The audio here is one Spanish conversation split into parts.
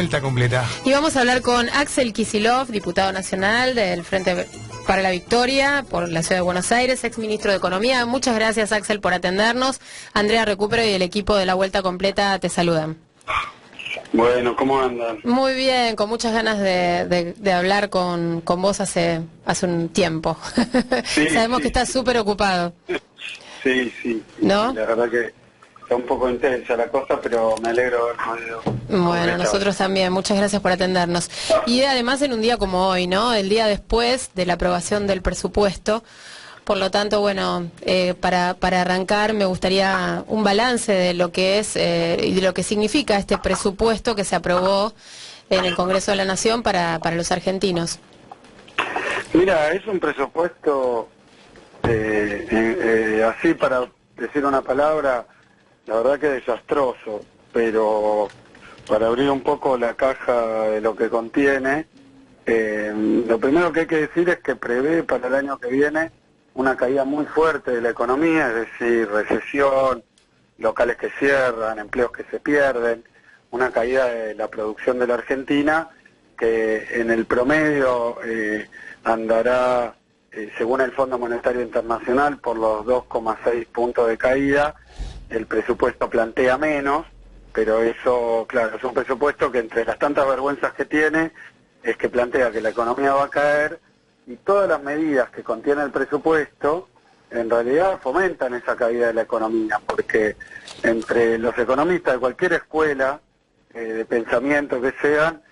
vuelta completa. Y vamos a hablar con Axel Kicillof, diputado nacional del Frente para la Victoria por la Ciudad de Buenos Aires, exministro de Economía. Muchas gracias, Axel, por atendernos. Andrea Recupero y el equipo de La Vuelta Completa te saludan. Bueno, ¿cómo andan? Muy bien, con muchas ganas de hablar con vos hace un tiempo. Sí, Sabemos sí, que estás súper ocupado. Sí. ¿No? La verdad que está un poco intensa la cosa, pero me alegro de haber podido. Bueno, nosotros también. Muchas gracias por atendernos. Y además en un día como hoy, ¿no? El día después de la aprobación del presupuesto. Por lo tanto, bueno, para arrancar me gustaría un balance de lo que es y de lo que significa este presupuesto que se aprobó en el Congreso de la Nación para los argentinos. Mira, es un presupuesto, así para decir una palabra, la verdad que desastroso, pero para abrir un poco la caja de lo que contiene, lo primero que hay que decir es que prevé para el año que viene una caída muy fuerte de la economía, es decir, recesión, locales que cierran, empleos que se pierden, una caída de la producción de la Argentina que en el promedio andará, según el Fondo Monetario Internacional, por los 2,6 puntos de caída. El presupuesto plantea menos, pero eso, claro, es un presupuesto que entre las tantas vergüenzas que tiene es que plantea que la economía va a caer, y todas las medidas que contiene el presupuesto en realidad fomentan esa caída de la economía, porque entre los economistas de cualquier escuela de pensamiento que sean,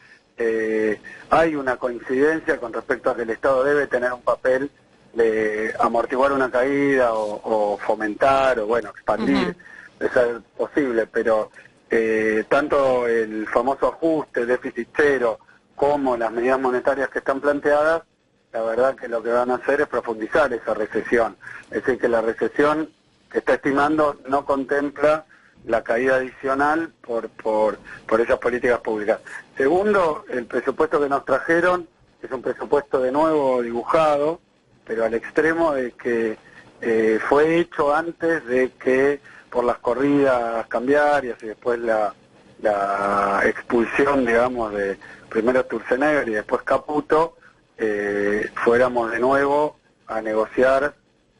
hay una coincidencia con respecto a que el Estado debe tener un papel de amortiguar una caída o fomentar o bueno, expandir, de ser posible, pero tanto el famoso ajuste, déficit cero, como las medidas monetarias que están planteadas, la verdad que lo que van a hacer es profundizar esa recesión. Es decir, que la recesión que está estimando no contempla la caída adicional por esas políticas públicas. Segundo, el presupuesto que nos trajeron es un presupuesto de nuevo dibujado, pero al extremo de que fue hecho antes de que por las corridas cambiarias y después la expulsión, digamos, de primero Sturzenegger y después Caputo, fuéramos de nuevo a negociar,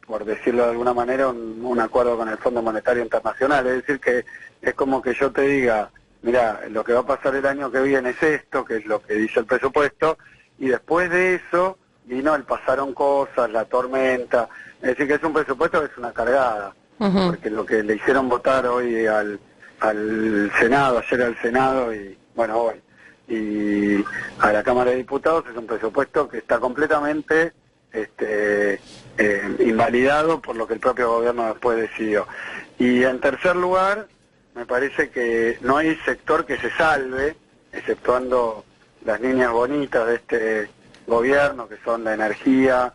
por decirlo de alguna manera, un acuerdo con el Fondo Monetario Internacional. Es decir, que es como que yo te diga, mira, lo que va a pasar el año que viene es esto, que es lo que dice el presupuesto, y después de eso vino el pasaron cosas, la tormenta. Es decir, que es un presupuesto que es una cargada, porque lo que le hicieron votar hoy al Senado, ayer al Senado y, bueno, hoy, y a la Cámara de Diputados, es un presupuesto que está completamente invalidado por lo que el propio gobierno después decidió. Y en tercer lugar, me parece que no hay sector que se salve, exceptuando las líneas bonitas de este gobierno, que son la energía,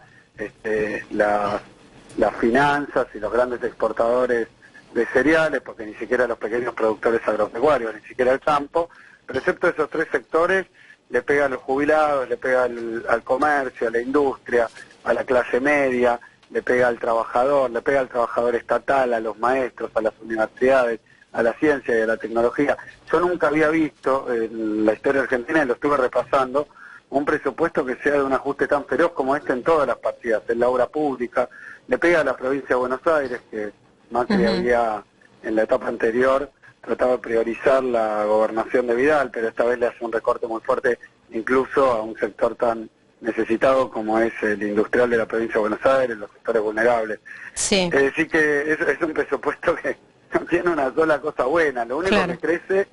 las finanzas y los grandes exportadores de cereales, porque ni siquiera los pequeños productores agropecuarios, ni siquiera el campo. Pero excepto esos tres sectores, le pega a los jubilados, le pega al comercio, a la industria, a la clase media, le pega al trabajador estatal, a los maestros, a las universidades, a la ciencia y a la tecnología. Yo nunca había visto en la historia argentina, y lo estuve repasando, un presupuesto que sea de un ajuste tan feroz como este en todas las partidas, en la obra pública, le pega a la provincia de Buenos Aires, que Macri había en la etapa anterior trataba de priorizar la gobernación de Vidal, pero esta vez le hace un recorte muy fuerte incluso a un sector tan necesitado como es el industrial de la provincia de Buenos Aires, los sectores vulnerables. Sí. Es decir, que es un presupuesto que no tiene una sola cosa buena, lo único que crece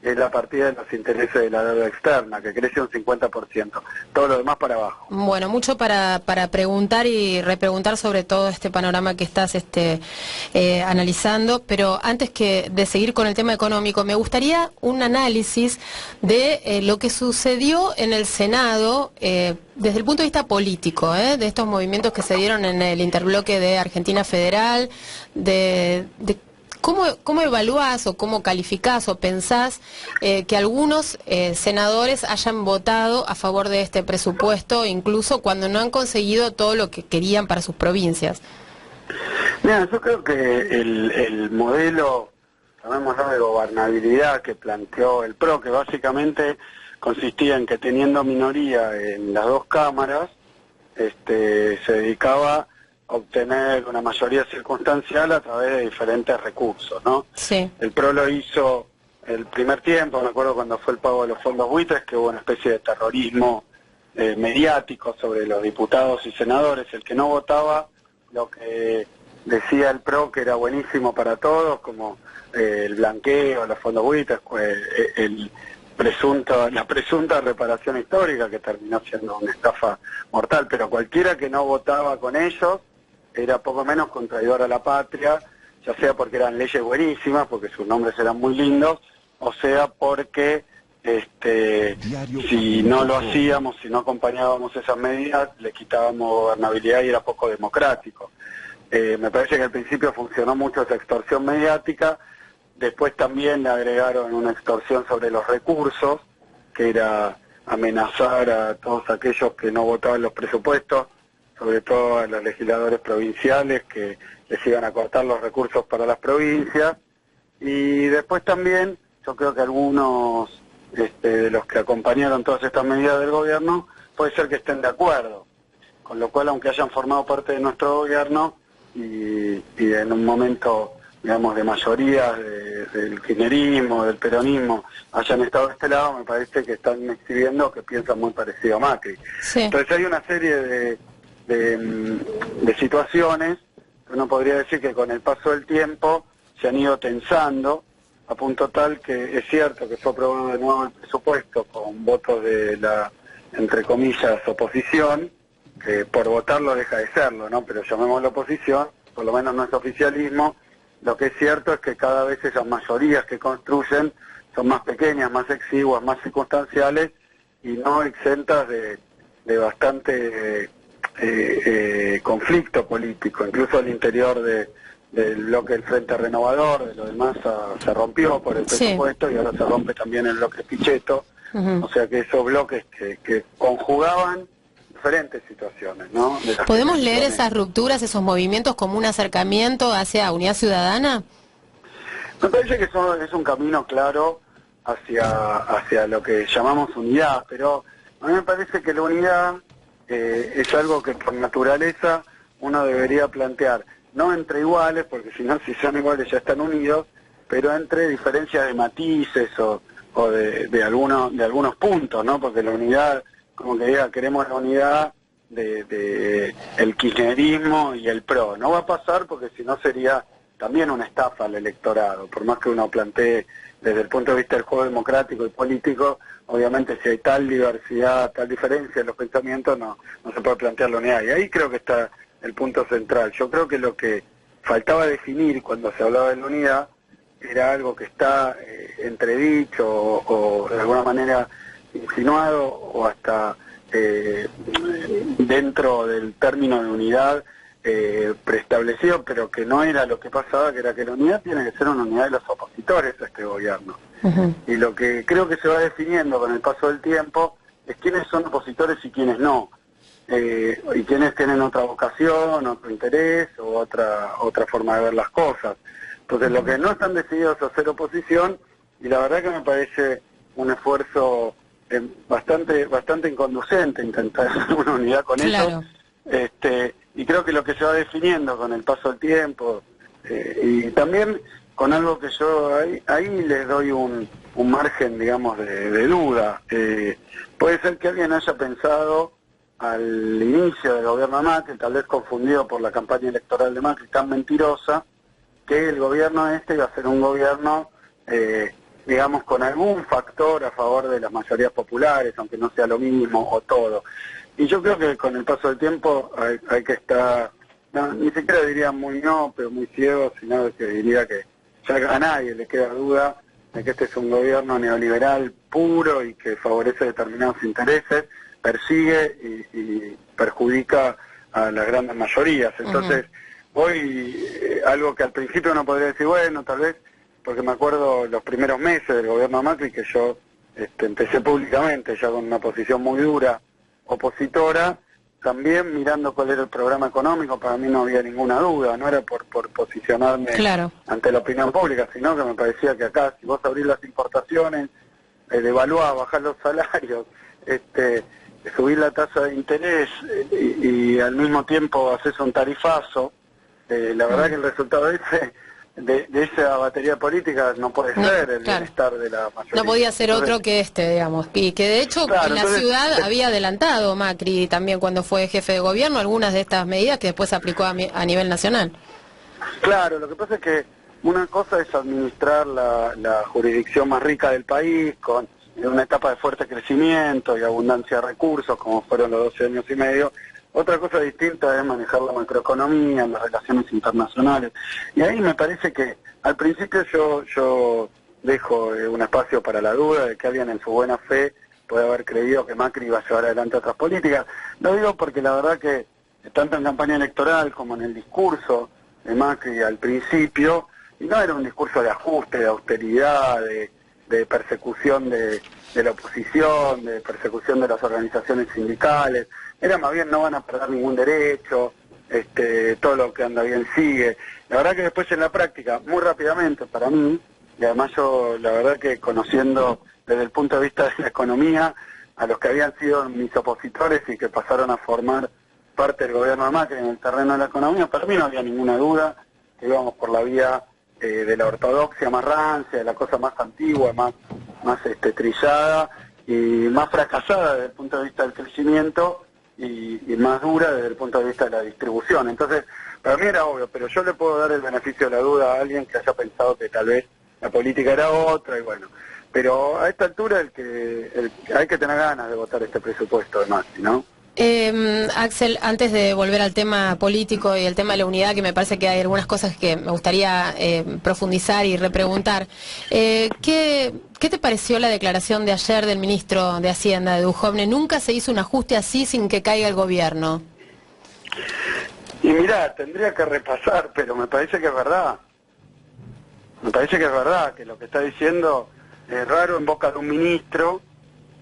es la partida de los intereses de la deuda externa, que crece un 50%, todo lo demás para abajo. Bueno, mucho para preguntar y repreguntar sobre todo este panorama que estás analizando, pero antes de seguir con el tema económico, me gustaría un análisis de lo que sucedió en el Senado desde el punto de vista político, de estos movimientos que se dieron en el interbloque de Argentina Federal, de ¿Cómo evaluás o cómo calificás o pensás que algunos senadores hayan votado a favor de este presupuesto, incluso cuando no han conseguido todo lo que querían para sus provincias? Mira, yo creo que el modelo llamémoslo de gobernabilidad, que planteó el PRO, que básicamente consistía en que teniendo minoría en las dos cámaras, se dedicaba a obtener una mayoría circunstancial a través de diferentes recursos, ¿no? Sí. El PRO lo hizo el primer tiempo, me acuerdo cuando fue el pago de los fondos buitres, que hubo una especie de terrorismo mediático sobre los diputados y senadores. El que no votaba lo que decía el PRO, que era buenísimo para todos, como el blanqueo, los fondos buitres, la presunta reparación histórica, que terminó siendo una estafa mortal, pero cualquiera que no votaba con ellos era poco menos un traidor a la patria, ya sea porque eran leyes buenísimas, porque sus nombres eran muy lindos, o sea porque si no lo hacíamos, si no acompañábamos esas medidas, le quitábamos gobernabilidad y era poco democrático. Me parece que al principio funcionó mucho esa extorsión mediática, después también le agregaron una extorsión sobre los recursos, que era amenazar a todos aquellos que no votaban los presupuestos, sobre todo a los legisladores provinciales, que les iban a cortar los recursos para las provincias, y después también, yo creo que algunos de los que acompañaron todas estas medidas del gobierno, puede ser que estén de acuerdo, con lo cual, aunque hayan formado parte de nuestro gobierno, y en un momento, digamos, de mayoría del kirchnerismo, del peronismo, hayan estado de este lado, me parece que están exhibiendo que piensan muy parecido a Macri. Sí. Entonces hay una serie de situaciones que uno podría decir que con el paso del tiempo se han ido tensando, a punto tal que es cierto que fue aprobado de nuevo el presupuesto con votos de la, entre comillas, oposición, que por votarlo deja de serlo, ¿no? Pero llamémoslo oposición, por lo menos no es oficialismo. Lo que es cierto es que cada vez esas mayorías que construyen son más pequeñas, más exiguas, más circunstanciales y no exentas de bastante conflicto político, incluso al interior del bloque del Frente Renovador, de lo demás se rompió por el presupuesto y ahora se rompe también el bloque Pichetto, o sea que esos bloques que conjugaban diferentes situaciones, ¿no? ¿Podemos leer esas rupturas, esos movimientos como un acercamiento hacia Unidad Ciudadana? Me parece que eso es un camino claro hacia lo que llamamos unidad, pero a mí me parece que la unidad es algo que por naturaleza uno debería plantear, no entre iguales, porque si no, si son iguales ya están unidos, pero entre diferencias de matices o de algunos puntos, ¿no? Porque la unidad, como que diga, queremos la unidad de el kirchnerismo y el PRO. No va a pasar porque si no sería también una estafa al electorado, por más que uno plantee desde el punto de vista del juego democrático y político, obviamente si hay tal diversidad, tal diferencia en los pensamientos, no se puede plantear la unidad. Y ahí creo que está el punto central. Yo creo que lo que faltaba definir cuando se hablaba de la unidad era algo que está entredicho o de alguna manera insinuado o hasta dentro del término de unidad preestablecido, pero que no era lo que pasaba, que era que la unidad tiene que ser una unidad de los opositores a este gobierno. Y lo que creo que se va definiendo con el paso del tiempo es quiénes son opositores y quiénes no, y quiénes tienen otra vocación, otro interés o otra forma de ver las cosas. Entonces lo que no están decididos es hacer oposición, y la verdad que me parece un esfuerzo bastante inconducente intentar hacer una unidad con ellos, y creo que lo que se va definiendo con el paso del tiempo, y también con algo que yo ahí les doy un margen, digamos, de duda. Puede ser que alguien haya pensado al inicio del gobierno de Macri, tal vez confundido por la campaña electoral de Macri tan mentirosa, que el gobierno iba a ser un gobierno, digamos, con algún factor a favor de las mayorías populares, aunque no sea lo mismo o todo. Y yo creo que con el paso del tiempo hay que estar, ni siquiera diría pero muy ciego, sino que diría que ya a nadie le queda duda de que este es un gobierno neoliberal puro y que favorece determinados intereses, persigue y perjudica a las grandes mayorías. Entonces, hoy algo que al principio uno podría decir, bueno, tal vez, porque me acuerdo los primeros meses del gobierno Macri, que yo empecé públicamente ya con una posición muy dura, opositora, también mirando cuál era el programa económico, para mí no había ninguna duda, no era por posicionarme Claro. ante la opinión pública, sino que me parecía que acá, si vos abrís las importaciones, devaluás, bajás los salarios, subir la tasa de interés y al mismo tiempo haces un tarifazo, la verdad que el resultado de esa batería política no puede ser el bienestar de la mayoría. No podía ser otro que digamos, y que de hecho en la ciudad había adelantado Macri también cuando fue jefe de gobierno algunas de estas medidas que después aplicó a nivel nacional. Claro, lo que pasa es que una cosa es administrar la jurisdicción más rica del país con una etapa de fuerte crecimiento y abundancia de recursos, como fueron los 12 años y medio. Otra cosa distinta es manejar la macroeconomía, las relaciones internacionales. Y ahí me parece que al principio yo dejo un espacio para la duda de que alguien en su buena fe puede haber creído que Macri iba a llevar adelante otras políticas. Lo digo porque la verdad que tanto en campaña electoral como en el discurso de Macri al principio, y no era un discurso de ajuste, de austeridad, de persecución de la oposición, de persecución de las organizaciones sindicales, era más bien no van a perder ningún derecho, todo lo que anda bien sigue. La verdad que después en la práctica, muy rápidamente para mí, y además yo la verdad que conociendo desde el punto de vista de la economía a los que habían sido mis opositores y que pasaron a formar parte del gobierno de Macri en el terreno de la economía, para mí no había ninguna duda que íbamos por la vía de la ortodoxia más rancia, de la cosa más antigua, más trillada y más fracasada desde el punto de vista del crecimiento y más dura desde el punto de vista de la distribución. Entonces, para mí era obvio, pero yo le puedo dar el beneficio de la duda a alguien que haya pensado que tal vez la política era otra y bueno. Pero a esta altura hay que tener ganas de votar este presupuesto de Macri, ¿no? Axel, antes de volver al tema político y el tema de la unidad, que me parece que hay algunas cosas que me gustaría profundizar y repreguntar, ¿qué te pareció la declaración de ayer del ministro de Hacienda, de Duhovne? Nunca se hizo un ajuste así sin que caiga el gobierno. Y mirá, tendría que repasar, pero me parece que es verdad. Me parece que es verdad, que lo que está diciendo es raro en boca de un ministro,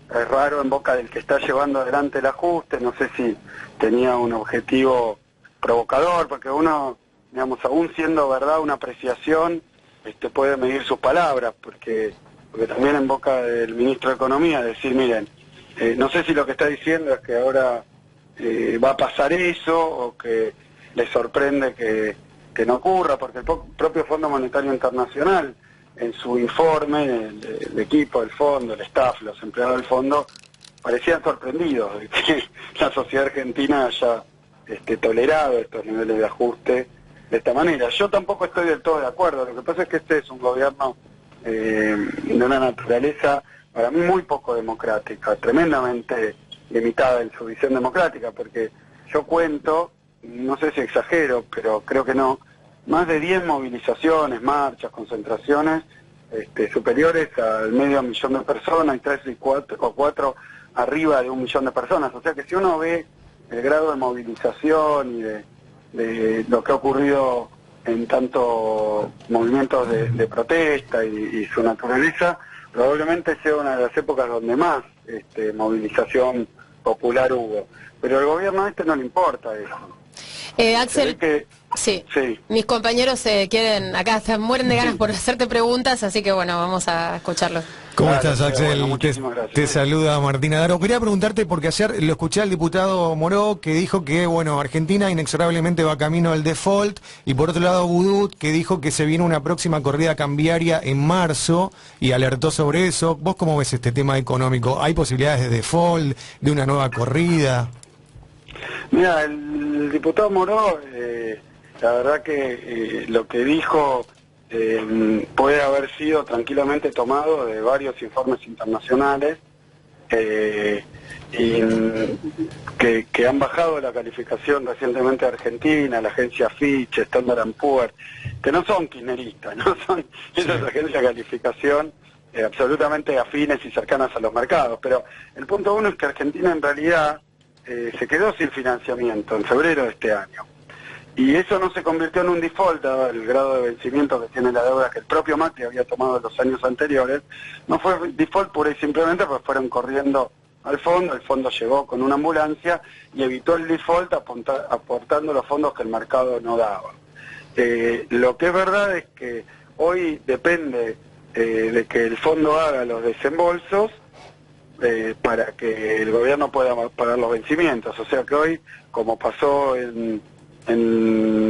es raro en boca del que está llevando adelante el ajuste, no sé si tenía un objetivo provocador, porque uno, digamos, aún siendo verdad una apreciación, puede medir sus palabras, porque también en boca del ministro de Economía decir, miren, no sé si lo que está diciendo es que ahora va a pasar eso, o que le sorprende que no ocurra, porque el propio Fondo Monetario Internacional, en su informe, el equipo del fondo, el staff, los empleados del fondo, parecían sorprendidos de que la sociedad argentina haya tolerado estos niveles de ajuste de esta manera. Yo tampoco estoy del todo de acuerdo, lo que pasa es que este es un gobierno de una naturaleza, para mí, muy poco democrática, tremendamente limitada en su visión democrática, porque yo cuento, no sé si exagero, pero creo que no, más de 10 movilizaciones, marchas, concentraciones superiores al 500.000 de personas y 3 o 4 arriba de 1 millón de personas. O sea que si uno ve el grado de movilización y de lo que ha ocurrido en tantos movimientos de protesta y su naturaleza, probablemente sea una de las épocas donde más movilización popular hubo. Pero al gobierno no le importa eso. Axel, sí, mis compañeros quieren, acá se mueren de ganas por hacerte preguntas, así que bueno, vamos a escucharlos. ¿Cómo estás, Axel? Bueno, te saluda Martina Daro. Quería preguntarte, porque ayer lo escuché al diputado Moró, que dijo que, bueno, Argentina inexorablemente va camino al default, y por otro lado Budut, que dijo que se viene una próxima corrida cambiaria en marzo, y alertó sobre eso. ¿Vos cómo ves este tema económico? ¿Hay posibilidades de default, de una nueva corrida? Mira, el diputado Moró, la verdad que lo que dijo puede haber sido tranquilamente tomado de varios informes internacionales y que han bajado la calificación recientemente de Argentina, la agencia Fitch, Standard & Poor's, que no son kirchneristas, no son esas agencias de calificación absolutamente afines y cercanas a los mercados. Pero el punto uno es que Argentina en realidad se quedó sin financiamiento en febrero de este año. Y eso no se convirtió en un default, dado el grado de vencimiento que tiene la deuda que el propio Macri había tomado en los años anteriores. No fue default pura y simplemente porque fueron corriendo al fondo, el fondo llegó con una ambulancia y evitó el default aportando los fondos que el mercado no daba. Lo que es verdad es que hoy depende de que el fondo haga los desembolsos para que el gobierno pueda pagar los vencimientos. O sea que hoy, como pasó en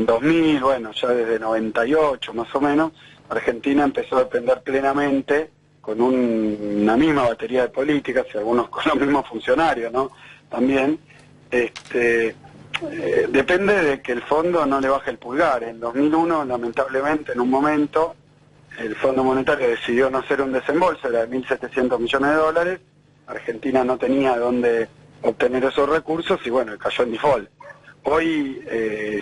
2000, bueno, ya desde 98 más o menos, Argentina empezó a depender plenamente con una misma batería de políticas y algunos con los mismos funcionarios, ¿no? También, depende de que el fondo no le baje el pulgar. En 2001, lamentablemente, en un momento, el Fondo Monetario decidió no hacer un desembolso, era de 1.700 millones de dólares, Argentina no tenía dónde obtener esos recursos y bueno, cayó en default. Hoy,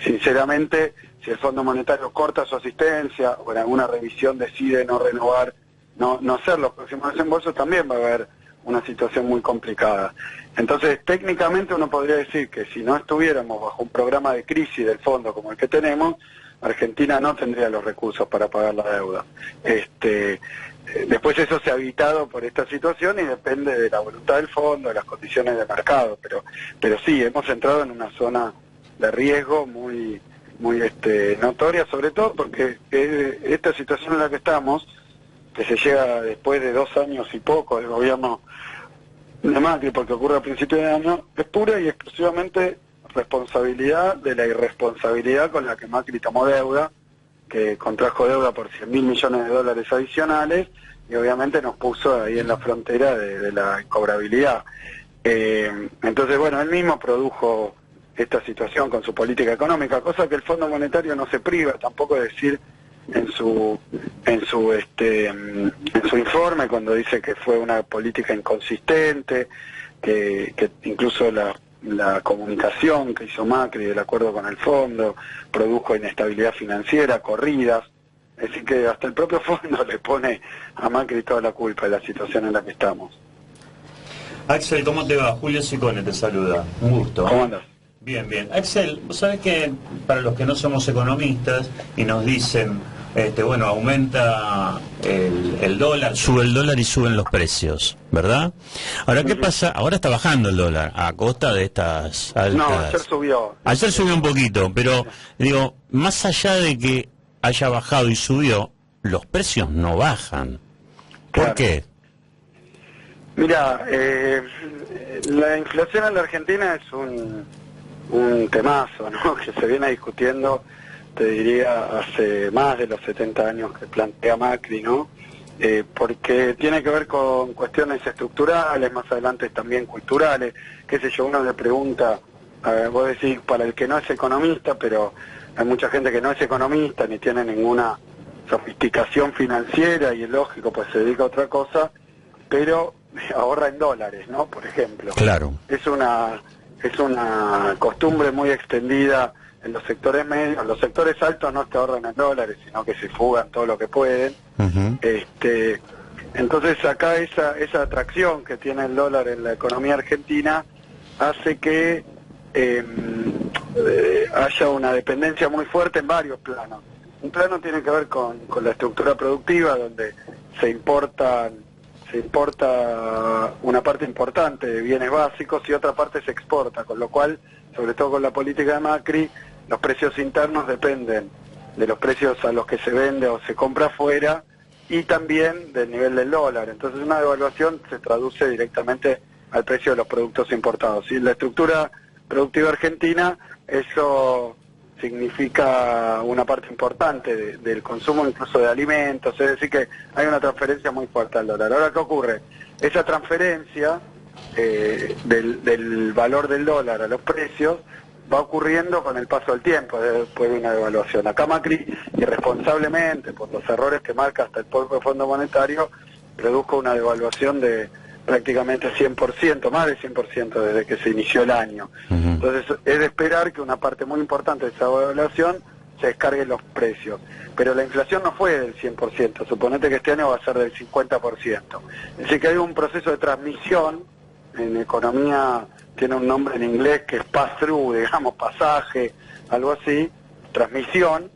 sinceramente, si el Fondo Monetario corta su asistencia o en alguna revisión decide no renovar, no hacer los próximos desembolsos, también va a haber una situación muy complicada. Entonces, técnicamente uno podría decir que si no estuviéramos bajo un programa de crisis del fondo como el que tenemos, Argentina no tendría los recursos para pagar la deuda. Después eso se ha evitado por esta situación y depende de la voluntad del fondo, de las condiciones de mercado, pero sí, hemos entrado en una zona de riesgo muy notoria, sobre todo porque esta situación en la que estamos, que se llega después de 2 años y poco del gobierno de Macri, porque ocurre a principios de año, es pura y exclusivamente responsabilidad de la irresponsabilidad con la que Macri tomó deuda, que contrajo deuda por 100.000 millones de dólares adicionales y obviamente nos puso ahí en la frontera de la incobrabilidad. Entonces, bueno, él mismo produjo esta situación con su política económica, cosa que el Fondo Monetario no se priva tampoco de decir en su informe, cuando dice que fue una política inconsistente, que incluso la comunicación que hizo Macri del acuerdo con el fondo produjo inestabilidad financiera, corridas, es decir que hasta el propio fondo le pone a Macri toda la culpa de la situación en la que estamos. Axel, ¿cómo te va? Julio Sicone te saluda, un gusto. ¿Cómo andas? Bien, bien. Axel, vos sabés que para los que no somos economistas y nos dicen, bueno, aumenta el dólar, sube el dólar y suben los precios, ¿verdad? Ahora, ¿qué pasa? Ahora está bajando el dólar a costa de estas altas... No, ayer subió. Ayer subió un poquito, pero digo, más allá de que haya bajado y subió, los precios no bajan. ¿Por Claro. qué? Mira, la inflación en la Argentina es un temazo, ¿no? Que se viene discutiendo, te diría, hace más de los 70 años que plantea Macri, ¿no? Porque tiene que ver con cuestiones estructurales, más adelante también culturales, qué sé yo, uno le pregunta, vos decís, para el que no es economista, pero hay mucha gente que no es economista ni tiene ninguna sofisticación financiera y es lógico, pues se dedica a otra cosa, pero ahorra en dólares, ¿no? Por ejemplo. Claro. Es una costumbre muy extendida en los sectores medios. Los sectores altos no te ahorran en dólares, sino que se fugan todo lo que pueden. Uh-huh. Entonces acá esa atracción que tiene el dólar en la economía argentina hace que haya una dependencia muy fuerte en varios planos. Un plano tiene que ver con la estructura productiva, donde se importa una parte importante de bienes básicos y otra parte se exporta, con lo cual, sobre todo con la política de Macri, los precios internos dependen de los precios a los que se vende o se compra afuera y también del nivel del dólar. Entonces una devaluación se traduce directamente al precio de los productos importados. Y en la estructura productiva argentina eso significa una parte importante del consumo incluso de alimentos, es decir que hay una transferencia muy fuerte al dólar. Ahora, ¿qué ocurre? Esa transferencia del valor del dólar a los precios va ocurriendo con el paso del tiempo, después de una devaluación. Acá Macri, irresponsablemente, por los errores que marca hasta el propio Fondo Monetario, produjo una devaluación de prácticamente 100%, más de 100% desde que se inició el año. Uh-huh. Entonces es de esperar que una parte muy importante de esa devaluación se descargue en los precios. Pero la inflación no fue del 100%, suponete que este año va a ser del 50%. Es decir que hay un proceso de transmisión, en economía tiene un nombre en inglés que es pass-through, digamos, pasaje, algo así, transmisión,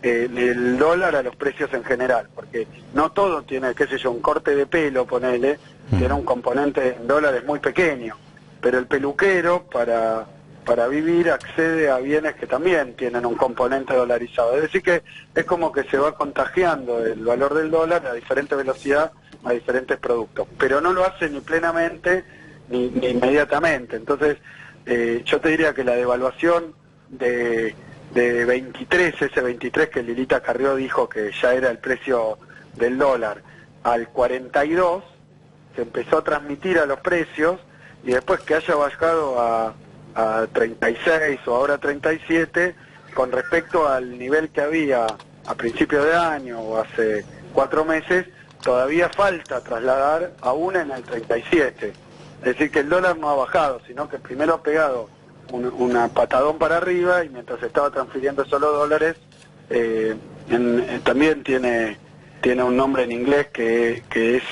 del dólar a los precios en general, porque no todo tiene, qué sé yo, un corte de pelo, ponele, tiene un componente en dólares muy pequeño, pero el peluquero para vivir accede a bienes que también tienen un componente dolarizado. Es decir que es como que se va contagiando el valor del dólar a diferente velocidad a diferentes productos, pero no lo hace ni plenamente ni inmediatamente. Entonces yo te diría que la devaluación de 23, ese 23 que Lilita Carrió dijo que ya era el precio del dólar, al 42 se empezó a transmitir a los precios, y después que haya bajado a 36 o ahora 37, con respecto al nivel que había a principio de año o hace 4 meses, todavía falta trasladar aún en el 37. Es decir, que el dólar no ha bajado, sino que primero ha pegado una patadón para arriba, y mientras estaba transfiriendo solo dólares, también tiene un nombre en inglés que es,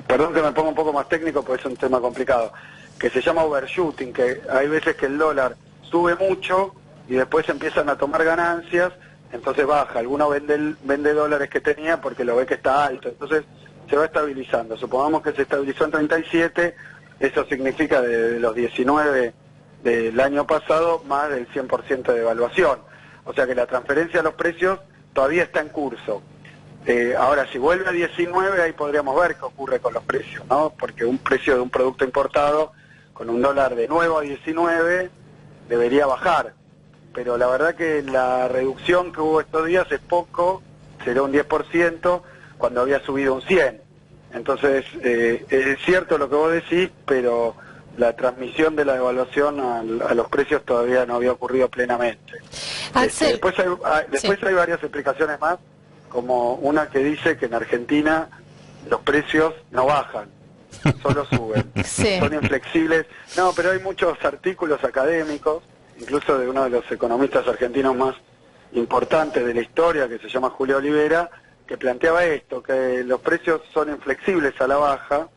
perdón que me ponga un poco más técnico porque es un tema complicado, que se llama overshooting, que hay veces que el dólar sube mucho y después empiezan a tomar ganancias, entonces baja, alguno vende dólares que tenía porque lo ve que está alto, entonces se va estabilizando. Supongamos que se estabilizó en 37, eso significa de los 19 del año pasado más del 100% de devaluación, o sea que la transferencia a los precios todavía está en curso. Ahora, si vuelve a 19, ahí podríamos ver qué ocurre con los precios, ¿no? Porque un precio de un producto importado con un dólar de nuevo a 19 debería bajar, pero la verdad que la reducción que hubo estos días es poco, será un 10% cuando había subido un 100%. Entonces, es cierto lo que vos decís, pero la transmisión de la devaluación a los precios todavía no había ocurrido plenamente. Axel, Después hay varias explicaciones más, como una que dice que en Argentina los precios no bajan, solo suben, sí, son inflexibles. No, pero hay muchos artículos académicos, incluso de uno de los economistas argentinos más importantes de la historia, que se llama Julio Olivera, que planteaba esto, que los precios son inflexibles a la baja,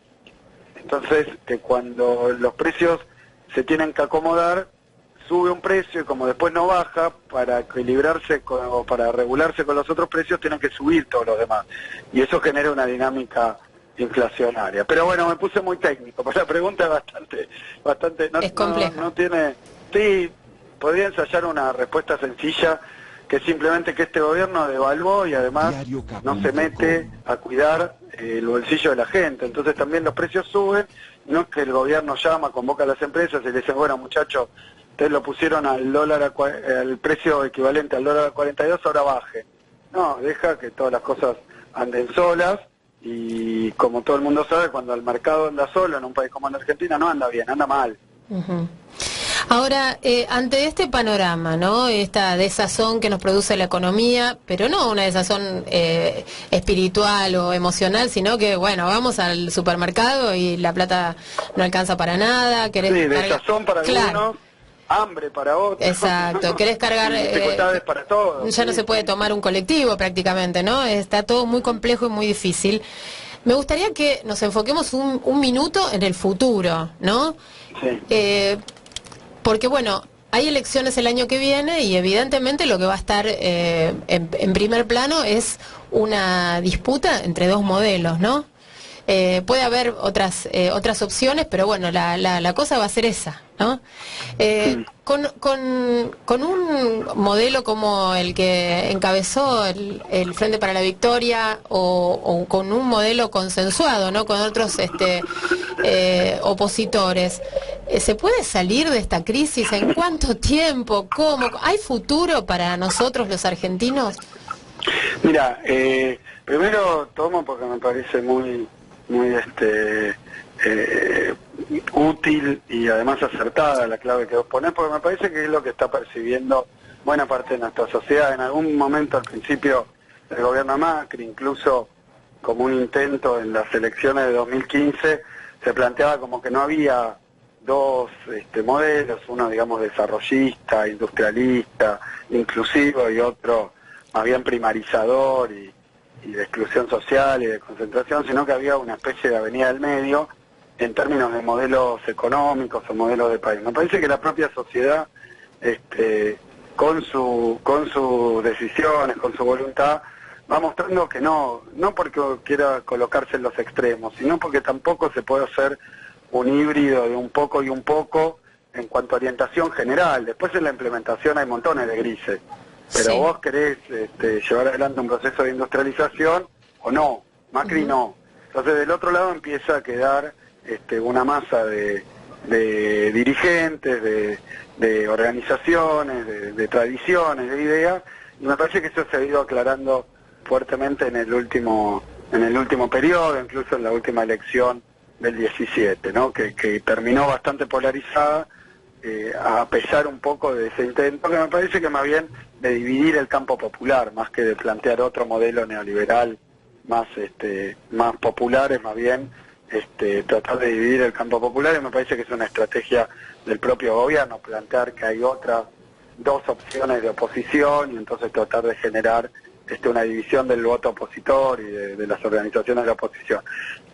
entonces que cuando los precios se tienen que acomodar, sube un precio y como después no baja, para equilibrarse o para regularse con los otros precios, tienen que subir todos los demás. Y eso genera una dinámica inflacionaria. Pero bueno, me puse muy técnico, pues la pregunta es bastante es compleja. No tiene... Sí, podría ensayar una respuesta sencilla, que es simplemente que este gobierno devaluó y además no se mete a cuidar el bolsillo de la gente. Entonces también los precios suben, no es que el gobierno llama, convoca a las empresas y le dicen, bueno muchachos, ustedes lo pusieron al al precio equivalente al dólar a 42, ahora baje. No, deja que todas las cosas anden solas, y como todo el mundo sabe, cuando el mercado anda solo en un país como en Argentina, no anda bien, anda mal. Uh-huh. Ahora, ante este panorama, ¿no? Esta desazón que nos produce la economía, pero no una desazón espiritual o emocional, sino que, bueno, vamos al supermercado y la plata no alcanza para nada. Sí, desazón para algunos, hambre para otros. Exacto, querés cargar... dificultades para todos. Ya no se puede tomar un colectivo prácticamente, ¿no? Está todo muy complejo y muy difícil. Me gustaría que nos enfoquemos un minuto en el futuro, ¿no? Sí. Porque, bueno, hay elecciones el año que viene y evidentemente lo que va a estar en primer plano es una disputa entre dos modelos, ¿no? Puede haber otras opciones, pero bueno, la cosa va a ser esa, ¿no? Con un modelo como el que encabezó el Frente para la Victoria, o con un modelo consensuado, ¿no? Con otros opositores, ¿se puede salir de esta crisis? ¿En cuánto tiempo? ¿Cómo? ¿Hay futuro para nosotros los argentinos? Mira, primero tomo porque me parece muy útil y además acertada la clave que vos ponés, porque me parece que es lo que está percibiendo buena parte de nuestra sociedad. En algún momento, al principio del gobierno Macri, incluso como un intento en las elecciones de 2015, se planteaba como que no había dos modelos, uno digamos desarrollista, industrialista, inclusivo, y otro más bien primarizador y de exclusión social y de concentración, sino que había una especie de avenida del medio en términos de modelos económicos o modelos de país. Me parece que la propia sociedad, con sus decisiones, con su voluntad, va mostrando que no porque quiera colocarse en los extremos, sino porque tampoco se puede hacer un híbrido de un poco y un poco en cuanto a orientación general. Después en la implementación hay montones de grises, pero Sí. vos querés llevar adelante un proceso de industrialización o no, Macri no. Entonces del otro lado empieza a quedar una masa de dirigentes, de organizaciones, de tradiciones, de ideas, y me parece que eso se ha ido aclarando fuertemente en el último periodo, incluso en la última elección del 17, ¿no? Que terminó bastante polarizada, a pesar un poco de ese intento, que me parece que más bien de dividir el campo popular, más que de plantear otro modelo neoliberal más popular, es más bien tratar de dividir el campo popular, y me parece que es una estrategia del propio gobierno, plantear que hay otras dos opciones de oposición y entonces tratar de generar una división del voto opositor y de las organizaciones de la oposición.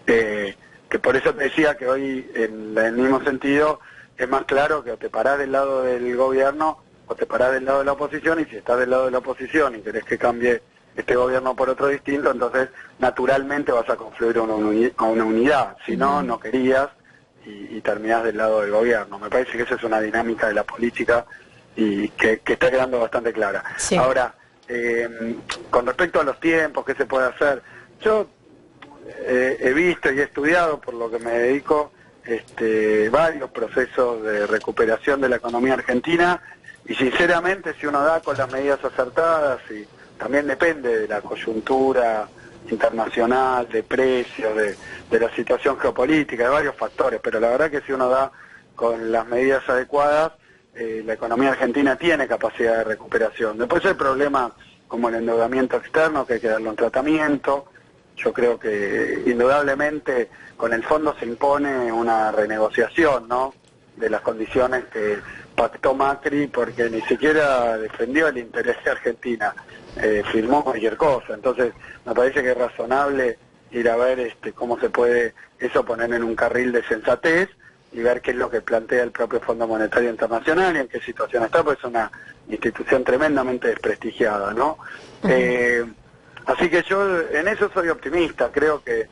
Que por eso te decía que hoy, en el mismo sentido, es más claro que o te parás del lado del gobierno o te parás del lado de la oposición, y si estás del lado de la oposición y querés que cambie este gobierno por otro distinto, entonces naturalmente vas a confluir a una unidad. Si no, no querías y terminás del lado del gobierno. Me parece que esa es una dinámica de la política y que está quedando bastante clara. Sí. Ahora, con respecto a los tiempos, ¿qué se puede hacer? Yo he visto y he estudiado, por lo que me dedico, varios procesos de recuperación de la economía argentina, y sinceramente si uno da con las medidas acertadas, y también depende de la coyuntura internacional, de precios, de la situación geopolítica, de varios factores, pero la verdad que si uno da con las medidas adecuadas, la economía argentina tiene capacidad de recuperación. Después hay problemas como el endeudamiento externo, que hay que darle un tratamiento. Yo creo que indudablemente con el fondo se impone una renegociación, ¿no?, de las condiciones que pactó Macri, porque ni siquiera defendió el interés de Argentina, firmó cualquier cosa. Entonces me parece que es razonable ir a ver cómo se puede eso poner en un carril de sensatez y ver qué es lo que plantea el propio Fondo Monetario Internacional y en qué situación está, pues es una institución tremendamente desprestigiada, ¿no? Así que yo en eso soy optimista. Creo que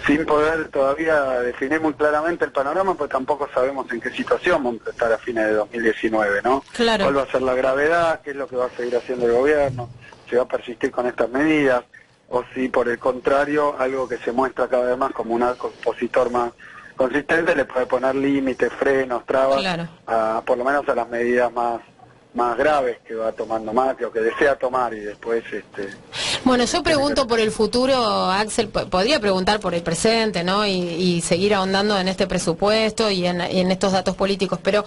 sin poder todavía definir muy claramente el panorama, pues tampoco sabemos en qué situación vamos a estar a fines de 2019, ¿no? Claro. ¿Cuál va a ser la gravedad? ¿Qué es lo que va a seguir haciendo el gobierno? ¿Se va a persistir con estas medidas? O si por el contrario, algo que se muestra cada vez más como un arco opositor más consistente, le puede poner límites, frenos, trabas, Claro. por lo menos a las medidas más graves que va tomando Macri o que desea tomar, y después Bueno, yo pregunto por el futuro, Axel. Podría preguntar por el presente, ¿no? Y seguir ahondando en este presupuesto y en estos datos políticos, pero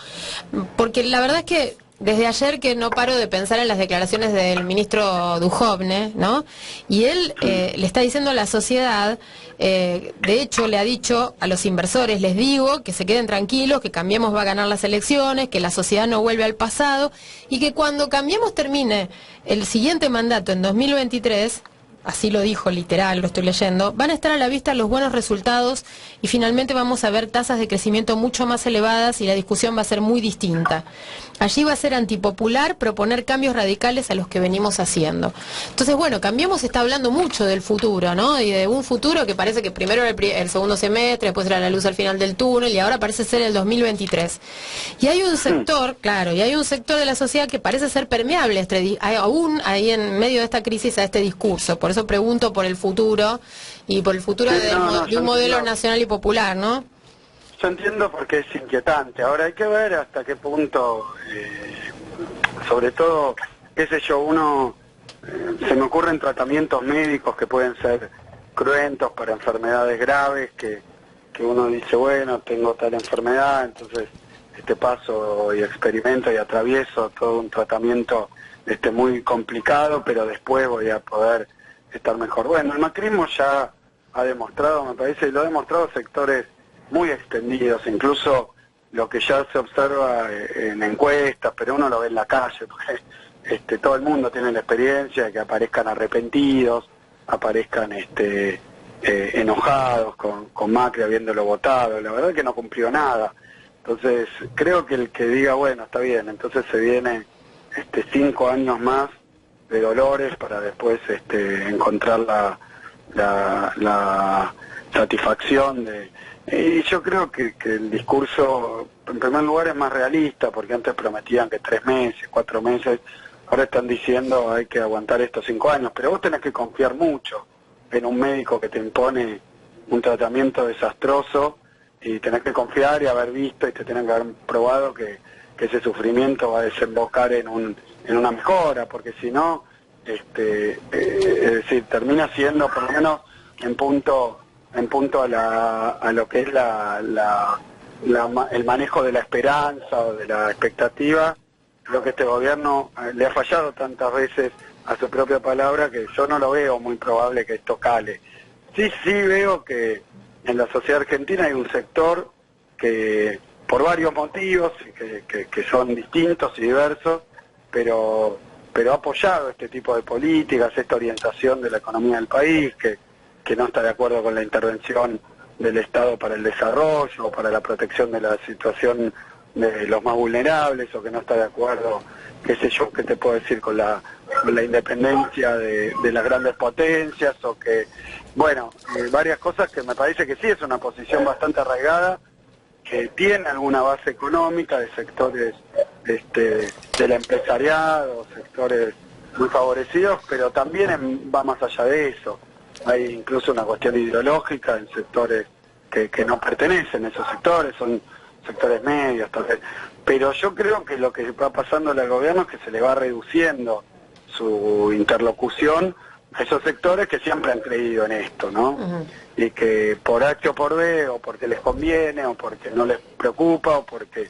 porque la verdad es que desde ayer que no paro de pensar en las declaraciones del ministro Duhovne, ¿no? Y él le está diciendo a la sociedad, de hecho le ha dicho a los inversores, les digo que se queden tranquilos, que Cambiemos va a ganar las elecciones, que la sociedad no vuelve al pasado, y que cuando Cambiemos termine el siguiente mandato en 2023, así lo dijo literal, lo estoy leyendo, van a estar a la vista los buenos resultados y finalmente vamos a ver tasas de crecimiento mucho más elevadas y la discusión va a ser muy distinta. Allí va a ser antipopular proponer cambios radicales a los que venimos haciendo. Entonces, bueno, Cambiemos está hablando mucho del futuro, ¿no? Y de un futuro que parece que primero era el segundo semestre, después era la luz al final del túnel y ahora parece ser el 2023. Y hay un sector, claro, y hay un sector de la sociedad que parece ser permeable aún ahí en medio de esta crisis a este discurso. Por eso pregunto por el futuro y por el futuro Sí, de un modelo entiendo. nacional y popular, ¿no? Yo entiendo porque es inquietante. Ahora hay que ver hasta qué punto, sobre todo, qué sé yo, se me ocurren tratamientos médicos que pueden ser cruentos para enfermedades graves, que uno dice, bueno, tengo tal enfermedad, entonces paso y experimento y atravieso todo un tratamiento muy complicado, pero después voy a poder estar mejor. Bueno, el macrismo ya ha demostrado, me parece, y lo ha demostrado sectores muy extendidos, incluso lo que ya se observa en encuestas, pero uno lo ve en la calle, porque todo el mundo tiene la experiencia de que aparezcan arrepentidos, aparezcan enojados con Macri habiéndolo votado. La verdad que no cumplió nada. Entonces creo que el que diga, bueno, está bien, entonces se viene 5 años más de dolores para después encontrar la satisfacción y yo creo que el discurso en primer lugar es más realista, porque antes prometían que 3 meses, 4 meses, ahora están diciendo hay que aguantar estos 5 años, pero vos tenés que confiar mucho en un médico que te impone un tratamiento desastroso y tenés que confiar y haber visto y te tienen que haber probado que ese sufrimiento va a desembocar en una mejora, porque si no, es decir, termina siendo por lo menos en punto a lo que es el manejo de la esperanza o de la expectativa. Creo que este gobierno le ha fallado tantas veces a su propia palabra que yo no lo veo muy probable que esto cale. Sí veo que en la sociedad argentina hay un sector que por varios motivos que son distintos y diversos, pero ha apoyado este tipo de políticas, esta orientación de la economía del país, que no está de acuerdo con la intervención del Estado para el desarrollo o para la protección de la situación de los más vulnerables, o que no está de acuerdo, qué sé yo, qué te puedo decir, con la independencia de las grandes potencias, o que, bueno, varias cosas que me parece que sí es una posición bastante arraigada, que tiene alguna base económica de sectores del empresariado, sectores muy favorecidos, pero también va más allá de eso. Hay incluso una cuestión ideológica en sectores que no pertenecen a esos sectores, son sectores medios tal vez. Pero yo creo que lo que va pasando al gobierno es que se le va reduciendo su interlocución a esos sectores que siempre han creído en esto, ¿no? Uh-huh. Y que por H o por B, o porque les conviene, o porque no les preocupa, o porque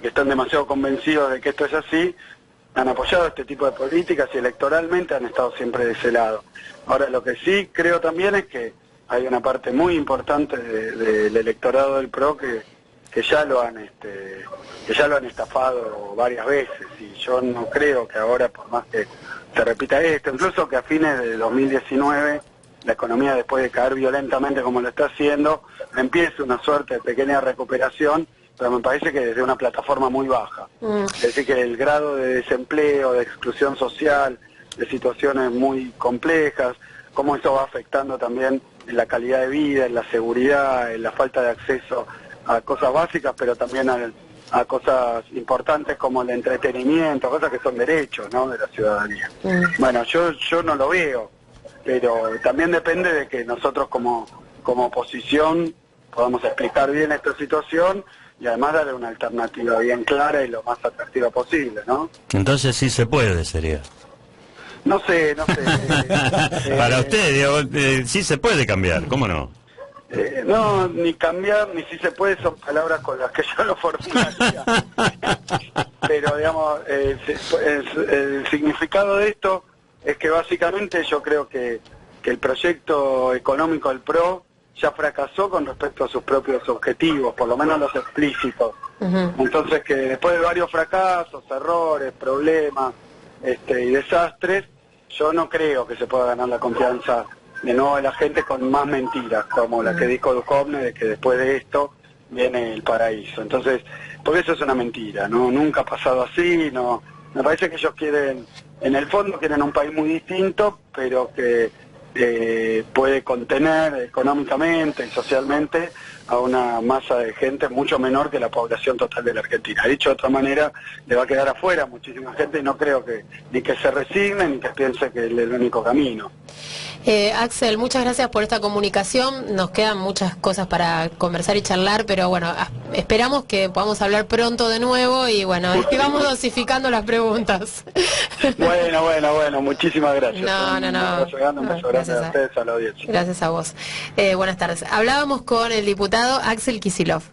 están demasiado convencidos de que esto es así, han apoyado este tipo de políticas y electoralmente han estado siempre de ese lado. Ahora, lo que sí creo también es que hay una parte muy importante del electorado del PRO que ya lo han estafado varias veces, y yo no creo que ahora, por más que se repita esto, incluso que a fines de 2019 la economía, después de caer violentamente como lo está haciendo, empiece una suerte de pequeña recuperación, pero me parece que desde una plataforma muy baja. Es decir, que el grado de desempleo, de exclusión social, de situaciones muy complejas, cómo eso va afectando también en la calidad de vida, en la seguridad, en la falta de acceso a cosas básicas, pero también a cosas importantes como el entretenimiento, cosas que son derechos, ¿no?, de la ciudadanía. Bueno, yo no lo veo, pero también depende de que nosotros como oposición podamos explicar bien esta situación y además darle una alternativa bien clara y lo más atractiva posible, ¿no? Entonces sí se puede, sería. No sé. Para usted, digo, sí se puede cambiar, ¿cómo no? No, ni cambiar, ni si se puede, son palabras con las que yo lo formularía. Pero, digamos, el significado de esto es que básicamente yo creo que el proyecto económico del PRO ya fracasó con respecto a sus propios objetivos, por lo menos los explícitos. Uh-huh. Entonces, que después de varios fracasos, errores, problemas y desastres, yo no creo que se pueda ganar la confianza de nuevo de la gente con más mentiras, como la que dijo Duhovne, de que después de esto viene el paraíso. Entonces, porque eso es una mentira, ¿no? Nunca ha pasado así, no. Me parece que ellos quieren, en el fondo quieren un país muy distinto, pero que puede contener económicamente y socialmente a una masa de gente mucho menor que la población total de la Argentina. Dicho de otra manera, le va a quedar afuera muchísima gente y no creo que ni que se resignen ni que piense que es el único camino. Axel, muchas gracias por esta comunicación. Nos quedan muchas cosas para conversar y charlar, pero bueno, esperamos que podamos hablar pronto de nuevo y bueno, y vamos dosificando las preguntas. Bueno, muchísimas gracias. No, gracias a ustedes, a la audiencia. Gracias a vos. Buenas tardes. Hablábamos con el diputado Axel Kicillof.